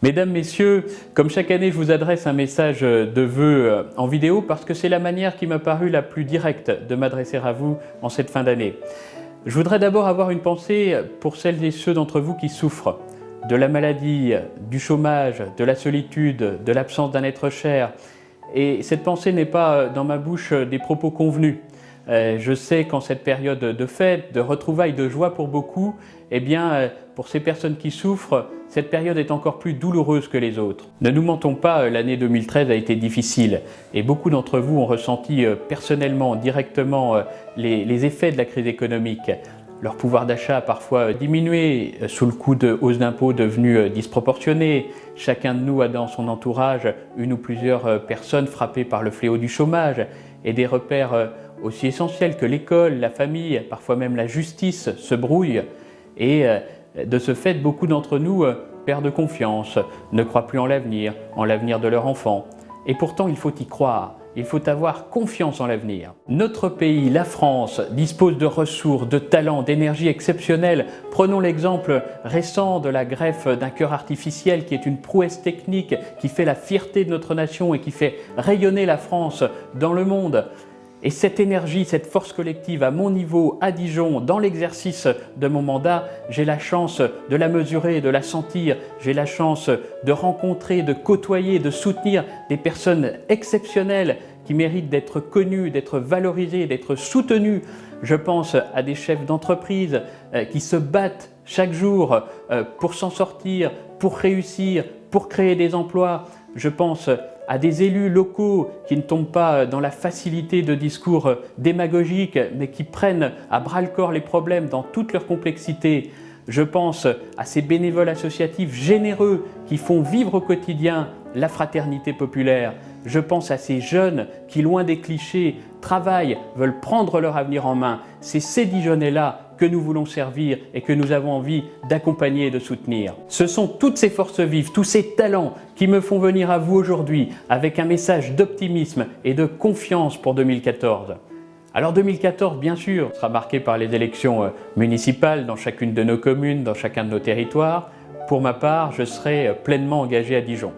Mesdames, Messieurs, comme chaque année, je vous adresse un message de vœux en vidéo parce que c'est la manière qui m'a paru la plus directe de m'adresser à vous en cette fin d'année. Je voudrais d'abord avoir une pensée pour celles et ceux d'entre vous qui souffrent de la maladie, du chômage, de la solitude, de l'absence d'un être cher. Et cette pensée n'est pas dans ma bouche des propos convenus. Je sais qu'en cette période de fête, de retrouvailles, de joie pour beaucoup, eh bien, pour ces personnes qui souffrent, cette période est encore plus douloureuse que les autres. Ne nous mentons pas, l'année 2013 a été difficile et beaucoup d'entre vous ont ressenti personnellement, directement les effets de la crise économique. Leur pouvoir d'achat a parfois diminué sous le coup de hausses d'impôts devenues disproportionnées. Chacun de nous a dans son entourage une ou plusieurs personnes frappées par le fléau du chômage et des repères aussi essentiels que l'école, la famille, parfois même la justice se brouillent. Et de ce fait, beaucoup d'entre nous perdent confiance, ne croient plus en l'avenir de leur enfant. Et pourtant, il faut y croire. Il faut avoir confiance en l'avenir. Notre pays, la France, dispose de ressources, de talents, d'énergie exceptionnelle. Prenons l'exemple récent de la greffe d'un cœur artificiel qui est une prouesse technique, qui fait la fierté de notre nation et qui fait rayonner la France dans le monde. Et cette énergie, cette force collective à mon niveau, à Dijon, dans l'exercice de mon mandat, j'ai la chance de la mesurer, de la sentir. J'ai la chance de rencontrer, de côtoyer, de soutenir des personnes exceptionnelles qui méritent d'être connues, d'être valorisées, d'être soutenues. Je pense à des chefs d'entreprise qui se battent chaque jour pour s'en sortir, pour réussir, pour créer des emplois. Je pense à des élus locaux qui ne tombent pas dans la facilité de discours démagogiques, mais qui prennent à bras-le-corps les problèmes dans toute leur complexité. Je pense à ces bénévoles associatifs généreux qui font vivre au quotidien la fraternité populaire. Je pense à ces jeunes qui, loin des clichés, travaillent, veulent prendre leur avenir en main. C'est ces Dijonnais-là que nous voulons servir et que nous avons envie d'accompagner et de soutenir. Ce sont toutes ces forces vives, tous ces talents qui me font venir à vous aujourd'hui avec un message d'optimisme et de confiance pour 2014. Alors 2014, bien sûr, sera marqué par les élections municipales dans chacune de nos communes, dans chacun de nos territoires. Pour ma part, je serai pleinement engagé à Dijon.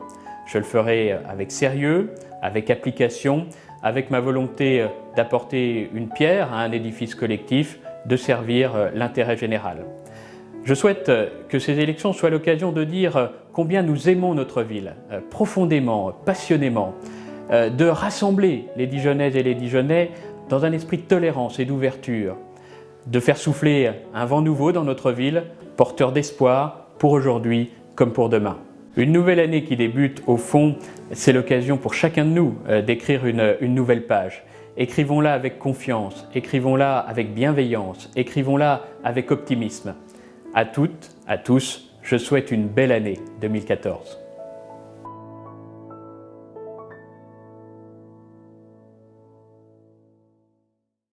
Je le ferai avec sérieux, avec application, avec ma volonté d'apporter une pierre à un édifice collectif, de servir l'intérêt général. Je souhaite que ces élections soient l'occasion de dire combien nous aimons notre ville, profondément, passionnément, de rassembler les Dijonnaises et les Dijonnais dans un esprit de tolérance et d'ouverture, de faire souffler un vent nouveau dans notre ville, porteur d'espoir pour aujourd'hui comme pour demain. Une nouvelle année qui débute, au fond, c'est l'occasion pour chacun de nous d'écrire une nouvelle page. Écrivons-la avec confiance, écrivons-la avec bienveillance, écrivons-la avec optimisme. À toutes, à tous, je souhaite une belle année 2014.